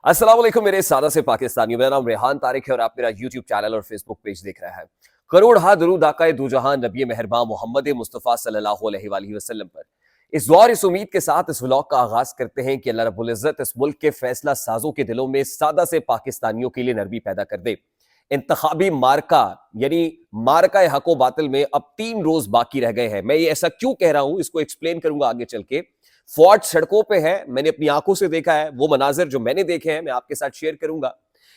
अस्सलाम वालेकुम मेरे सादा से पाकिस्तानियों। मेरा नाम रेहान तारिक है और आप मेरा यूट्यूब चैनल और फेसबुक पेज देख रहे हैं। करोड़ हा दरूद आकाए दो जहां नबी मेहरबान मोहम्मद मुस्तफ़ा सल्लल्लाहु अलैहि वसल्लम पर। इस दुआ और इस उम्मीद के साथ इस व्लॉग का आगाज करते हैं कि अल्लाह रब्बुल इज्जत इस मुल्क के फैसला साजों के दिलों में सादा से पाकिस्तानियों के लिए नरमी पैदा कर दे। इंतखाबी मार्का यानी मार्का हको बातिल में अब 3 रोज बाकी रह गए हैं। मैं ये ऐसा क्यों कह रहा हूं इसको एक्सप्लेन करूंगा आगे चल के। फौज सड़कों पे है, मैंने अपनी आंखों से देखा है, वो मनाजिर जो मैंने देखे हैं मैं आपके साथ शेयर करूंगा।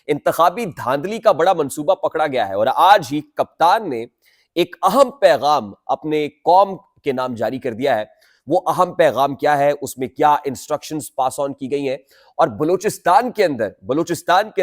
इंतखाबी धांधली का बड़ा मंसूबा पकड़ा गया है और आज ही कप्तान ने एक अहम पैगाम अपने कौम के नाम जारी कर दिया है। वो अहम पैगाम क्या है, उसमें क्या इंस्ट्रक्शंस पास ऑन की गई हैं और बलूचिस्तान के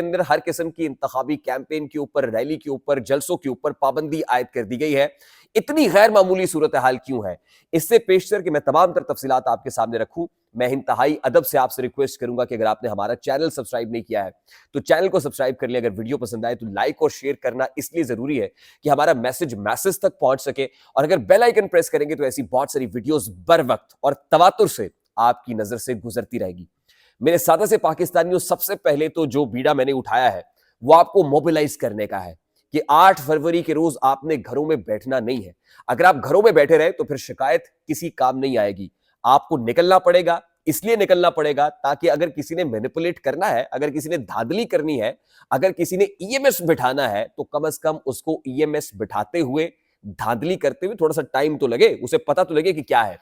अंदर हर किस्म की इंतखाबी कैंपेन के ऊपर, रैली के ऊपर, जलसों के ऊपर पाबंदी आयद कर दी गई है। इतनी गैर मामूली सूरत हाल क्यों है, इससे पेशतर कि मैं तमाम तर तफसीलात आपके सामने रखूं, मैं इंतहाई अदब से आपसे रिक्वेस्ट करूंगा कि अगर आपने हमारा चैनल सब्सक्राइब नहीं किया है तो चैनल को सब्सक्राइब कर लें। अगर वीडियो पसंद आए तो लाइक और शेयर करना इसलिए जरूरी है कि हमारा मैसेज तक पहुंच सके, और अगर बेल आइकन प्रेस करेंगे तो ऐसी बहुत सारी वीडियोस बर वक्त और तवातुर से आपकी नजर से गुजरती रहेगी। मेरे सादा से पाकिस्तानियों, सबसे पहले तो जो बीड़ा मैंने उठाया है वो आपको मोबिलाइज करने का है कि 8 फरवरी के रोज आपने घरों में बैठना नहीं है। अगर आप घरों में बैठे रहे तो फिर शिकायत किसी काम नहीं आएगी। आपको निकलना पड़ेगा, इसलिए निकलना पड़ेगा ताकि अगर किसी ने मैनिपुलेट करना है, अगर किसी ने धांधली करनी है, अगर किसी ने ईएमएस बिठाना है तो कम से कम उसको ईएमएस बिठाते हुए, धांधली करते हुए थोड़ा सा टाइम तो लगे, उसे पता तो लगे कि क्या है।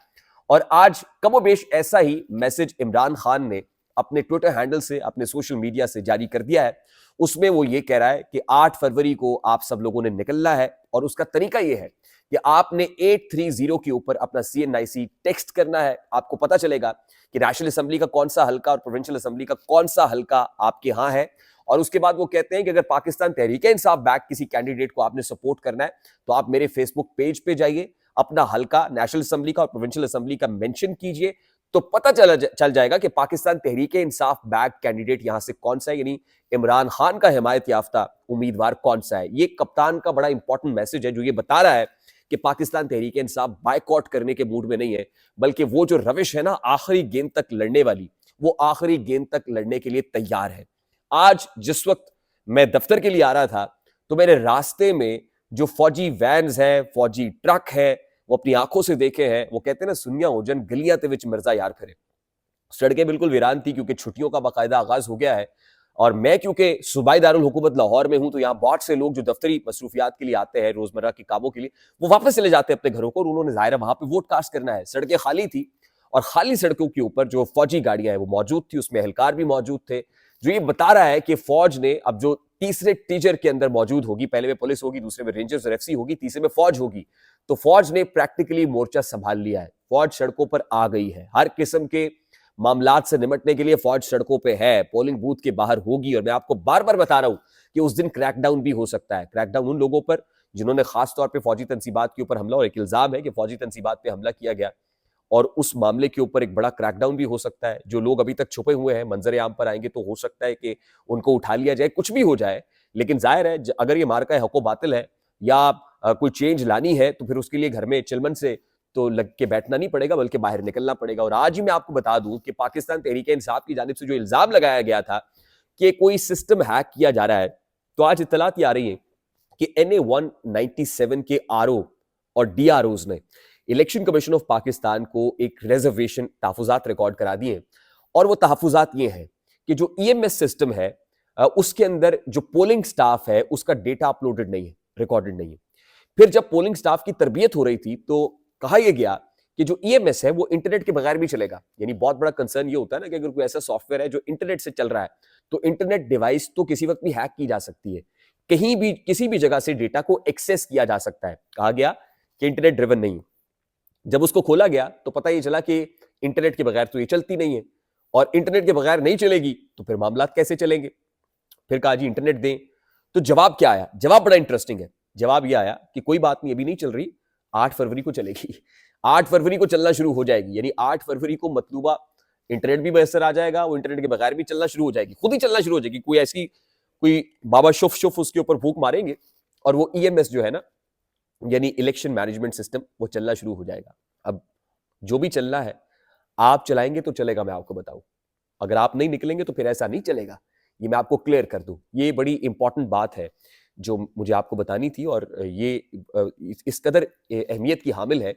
और आज कमोबेश ऐसा ही मैसेज इमरान खान ने अपने ट्विटर हैंडल से, अपने सोशल मीडिया से जारी कर दिया है। उसमें वो ये कह रहा है कि 8 फरवरी को आप सब लोगों ने निकलना है और उसका तरीका ये है कि आपने 830 के ऊपर अपना CNIC टेक्स्ट करना है। आपको पता चलेगा कि नेशनल असेंबली का कौन सा हल्का और प्रोविंशियल असेंबली का कौन सा हल्का आपके यहां है। और उसके बाद वो कहते हैं कि अगर पाकिस्तान तहरीक-ए-इंसाफ बैक किसी कैंडिडेट को आपने सपोर्ट करना है तो आप मेरे फेसबुक पेज पे जाइए, अपना हल्का नेशनल असेंबली का और प्रोविंशियल असेंबली का मेंशन कीजिए, तो पता चल जाएगा कि पाकिस्तान तहरीक-ए-इंसाफ बैक कैंडिडेट यहां से कौन सा है, यानी इमरान खान का हिमायत याफ्ता उम्मीदवार कौन सा है। ये कप्तान का बड़ा इंपॉर्टेंट मैसेज है जो ये बता रहा है कि पाकिस्तान तहरीक-ए-इंसाफ बायकॉट करने के मूड में नहीं है, बल्कि वो जो रविश है ना आखिरी गेंद तक लड़ने वाली, वो आखिरी गेंद तक लड़ने के लिए तैयार है। आज जिस वक्त मैं दफ्तर के लिए आ रहा था तो मेरे रास्ते में जो फौजी वैन्स हैं, फौजी ट्रक है, वो अपनी आंखों से देखे हैं। वो कहते हैं ना, सुनिया होजन गलियां ते विच मिर्जा यार फिरे। सड़कें बिल्कुल वीरान थी क्योंकि छुट्टियों का बाकायदा आगाज हो गया है। और मैं क्योंकि सूबाई दारुल हुकूमत लाहौर में हूं तो यहाँ बहुत से लोग जो दफ्तरी मसरूफियात के लिए आते हैं, रोजमर्रा के कामों के लिए, वो वापस चले जाते हैं अपने घरों को, और उन्होंने जाहिर है वहां पे वोट कास्ट करना है। सड़कें खाली थी और खाली सड़कों के ऊपर जो फौजी गाड़ियां हैं वो मौजूद थी, उसमें एहलकार भी मौजूद थे, जो ये बता रहा है कि फौज ने अब जो तीसरे टीजर के अंदर मौजूद होगी, पहले में पुलिस होगी, दूसरे में रेंजर्स और एफसी होगी, तीसरे में फौज होगी, तो फौज ने प्रैक्टिकली मोर्चा संभाल लिया है। फौज सड़कों पर आ गई है, हर किस्म के मामलात से निपटने के लिए फौज सड़कों पे है, पोलिंग बूथ के बाहर होगी। और मैं आपको बार बार बता रहा हूं कि उस दिन क्रैकडाउन भी हो सकता है। क्रैकडाउन उन लोगों पर जिन्होंने खासतौर पर फौजी तनसीबात के ऊपर हमला, और एक इल्जाम है कि फौजी तनसीबात पे हमला किया गया, और उस मामले के ऊपर एक बड़ा क्रैकडाउन भी हो सकता है। जो लोग अभी तक छुपे हुए हैं मंजर आम पर आएंगे तो हो सकता है कि उनको उठा लिया जाए, कुछ भी हो जाए। लेकिन जाहिर है अगर ये मार्का हको बातिल है या कोई चेंज लानी है तो फिर उसके लिए घर में चिलमन से तो लग के बैठना नहीं पड़ेगा, बल्कि बाहर निकलना पड़ेगा। और आज ही मैं आपको बता दूं कि पाकिस्तान तहरीक इंसाफ की जानिब से जो इल्जाम लगाया गया था कि कोई सिस्टम हैक किया जा रहा है, तो आज इत्तलात आ रही है कि NA 197 के RO और DROs ने इलेक्शन कमीशन ऑफ पाकिस्तान को एक रिजर्वेशन तहफुजात रिकॉर्ड करा दिए। और वो तहफुजात ये हैं कि जो EMS सिस्टम है उसके अंदर जो पोलिंग स्टाफ है उसका डेटा अपलोडेड नहीं है, रिकॉर्डेड नहीं है। फिर जब पोलिंग स्टाफ की तरबियत हो रही थी तो कहा यह गया कि जो EMS है वो इंटरनेट के बगैर भी चलेगा। यानी बहुत बड़ा कंसर्न ये होता है ना कि अगर कोई ऐसा सॉफ्टवेयर है जो इंटरनेट से चल रहा है तो इंटरनेट डिवाइस तो किसी वक्त भी हैक की जा सकती है, कहीं भी किसी भी जगह से डेटा को एक्सेस किया जा सकता है। कहा गया कि इंटरनेट ड्रिवन नहीं। जब उसको खोला गया तो पता ये चला कि इंटरनेट के बगैर तो ये चलती नहीं है, और इंटरनेट के बगैर नहीं चलेगी तो फिर मामला कैसे चलेंगे। फिर कहा जी इंटरनेट दें। तो जवाब क्या आया? जवाब बड़ा इंटरेस्टिंग है। जवाब यह आया कि कोई बात नहीं, अभी नहीं चल रही, 8 फरवरी को चलेगी। 8 फरवरी को चलना शुरू हो जाएगी, यानी 8 फरवरी को मतलूबा इंटरनेट भी मैसर आ जाएगा, वो इंटरनेट के बगैर भी चलना शुरू हो जाएगी, खुद ही चलना शुरू हो जाएगी। कोई ऐसी कोई बाबा शुफ शुफ उसके ऊपर फूंक मारेंगे और वो EMS जो है ना, यानी इलेक्शन मैनेजमेंट सिस्टम, वो चलना शुरू हो जाएगा। अब जो भी चलना है आप चलाएंगे तो चलेगा, मैं आपको बताऊं। अगर आप नहीं निकलेंगे तो फिर ऐसा नहीं चलेगा। ये मैं आपको क्लियर कर दूं, ये बड़ी इंपॉर्टेंट बात है जो मुझे आपको बतानी थी, और ये इस कदर अहमियत की हामिल है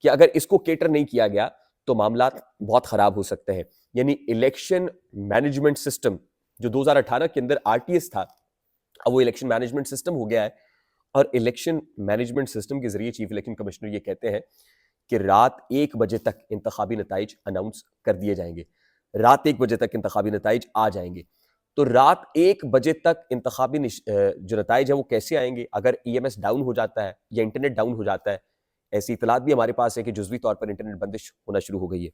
कि अगर इसको केटर नहीं किया गया तो मामला बहुत खराब हो सकते हैं। यानी इलेक्शन मैनेजमेंट सिस्टम जो 2018 के अंदर आरटीएस था, अब वो इलेक्शन मैनेजमेंट सिस्टम हो गया है, और इलेक्शन मैनेजमेंट सिस्टम के जरिए चीफ इलेक्शन कमिश्नर ये कहते हैं कि रात 1 बजे तक इंतखाबी नताइज अनाउंस कर दिए जाएंगे, रात 1 बजे तक इंतखाबी नताइज आ जाएंगे। तो रात 1 बजे तक इंतखाबी जो नताइज है वो कैसे आएंगे? अगर ईएमएस डाउन हो जाता है या इंटरनेट डाउन हो जाता है, ऐसी इतलात भी हमारे पास है कि जुजवी तौर पर इंटरनेट बंदिश होना शुरू हो गई है।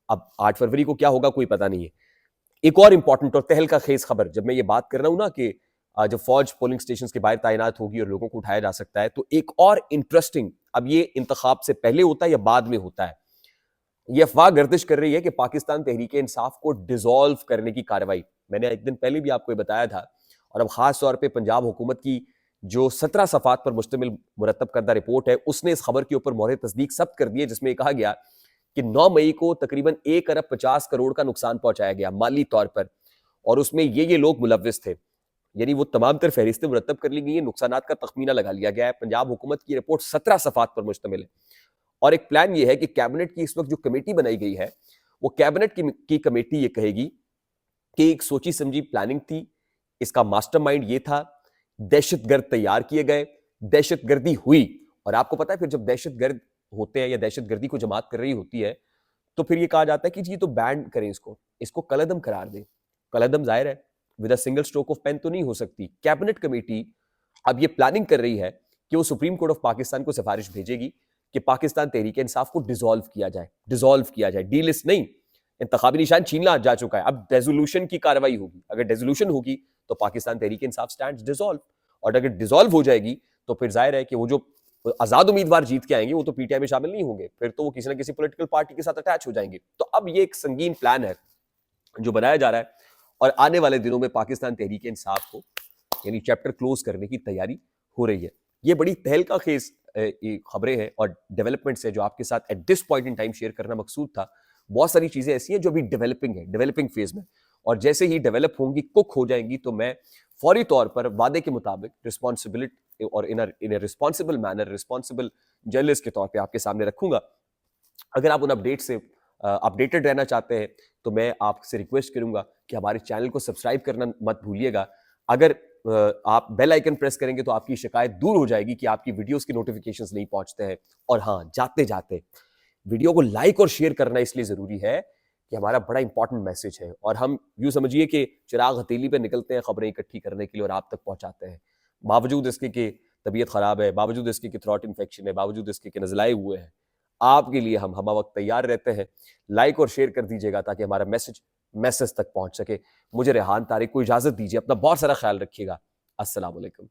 अब 8 फरवरी को क्या होगा कोई पता नहीं है। एक और इंपॉर्टेंट और तहलका खेज खबर, जब मैं ये बात कर रहा हूं ना कि जब फौज पोलिंग स्टेशन के बाहर तैनात होगी और लोगों को उठाया जा सकता है, तो एक और इंटरेस्टिंग, अब ये इंतखाब से पहले होता है या बाद में होता है, ये अफवाह गर्दिश कर रही है कि पाकिस्तान तहरीक इंसाफ को डिसॉल्व करने की कार्रवाई, मैंने एक दिन पहले भी आपको ये बताया था, और अब खास तौर पे पंजाब हुकूमत की जो 17 सफ़ात पर मुश्तमिल मुरतब करदा रिपोर्ट है, उसने इस खबर के ऊपर मोहर तस्दीक सब्त कर दी है, जिसमें कहा गया कि 9 मई को तकरीबन 1 अरब 50 करोड़ का नुकसान पहुंचाया गया माली तौर पर, और उसमें ये लोग मुलव्विस थे। यानी वो तमाम तर फहरिस्तें मुरतब कर ली गई है, नुकसानात का तखमीना लगा लिया गया है। पंजाब हुकूमत की रिपोर्ट 17 सफ़ात पर मुश्तमिल है, और एक प्लान ये है कि कैबिनेट की इस वक्त जो कमेटी बनाई गई है, वो कैबिनेट की कमेटी ये कहेगी कि एक सोची समझी प्लानिंग थी, इसका मास्टरमाइंड ये था, दहशतगर्द तैयार किए गए, दहशतगर्दी हुई, और आपको पता है फिर जब दहशतगर्द होते हैं या दहशतगर्दी को जमात कर रही होती है, तो फिर ये कहा जाता है कि जी तो बैन करें इसको कलअदम करार दें। कलअदम जाहिर है with a single stroke of pen तो नहीं हो सकती। कैबिनेट कमेटी अब ये प्लानिंग कर रही है कि वो सुप्रीम कोर्ट ऑफ पाकिस्तान को सिफारिश भेजेगी कि पाकिस्तान तहरीक इंसाफ को डिसॉल्व किया जाए, डीलिस्ट नहीं, इंतखाबी निशान छीना जा चुका है, अब रेजोल्यूशन की कार्रवाई होगी। अगर रेजोल्यूशन होगी तो पाकिस्तान तहरीक इंसाफ स्टैंड्स डिसॉल्व, और अगर डिसॉल्व हो जाएगी तो फिर जाहिर है कि वो जो आजाद उम्मीदवार जीत के आएंगे वो तो पीटीआई में शामिल नहीं होंगे, फिर तो वो किसी ना किसी पॉलिटिकल पार्टी के साथ अटैच हो जाएंगे। तो अब ये एक संगीन प्लान है जो बनाया जा रहा है, और आने वाले दिनों में पाकिस्तान तहरीक इंसाफ को यानी चैप्टर क्लोज करने की तैयारी हो रही है। ये बड़ी तहलका खेज खबरें हैं और डेवलपमेंट्स है जो आपके साथ at this point in time share करना मकसूद था। बहुत सारी चीजें ऐसी हैं जो अभी डेवलपिंग फेज में, और जैसे ही डेवलप होंगी, कुक हो जाएंगी, तो मैं फौरी तौर पर वादे के मुताबिक रिस्पॉन्सिबिलिटी और in a responsible manner, responsible journalist के तौर पर आपके सामने रखूंगा। अगर आप उन अपडेट से अपडेटेड रहना चाहते हैं तो मैं आपसे रिक्वेस्ट करूंगा कि हमारे चैनल को सब्सक्राइब करना मत भूलिएगा। अगर आप बेल आइकन प्रेस करेंगे तो आपकी शिकायत दूर हो जाएगी कि आपकी वीडियोस की नोटिफिकेशंस नहीं पहुंचते हैं। और हाँ, जाते जाते वीडियो को लाइक और शेयर करना इसलिए जरूरी है कि हमारा बड़ा इंपॉर्टेंट मैसेज है, और हम यूं समझिए कि चिराग हथेली पे निकलते हैं खबरें इकट्ठी करने के लिए और आप तक पहुंचाते हैं। बावजूद इसके कि तबीयत खराब है, बावजूद इसके कि थ्रोट इन्फेक्शन है, बावजूद इसके कि नज़लाए हुए हैं, आपके लिए हम वक्त तैयार रहते हैं। लाइक और शेयर कर दीजिएगा ताकि हमारा मैसेज तक पहुंच सके। मुझे रेहान तारिक को इजाजत दीजिए, अपना बहुत सारा ख्याल रखिएगा। अस्सलाम वालेकुम।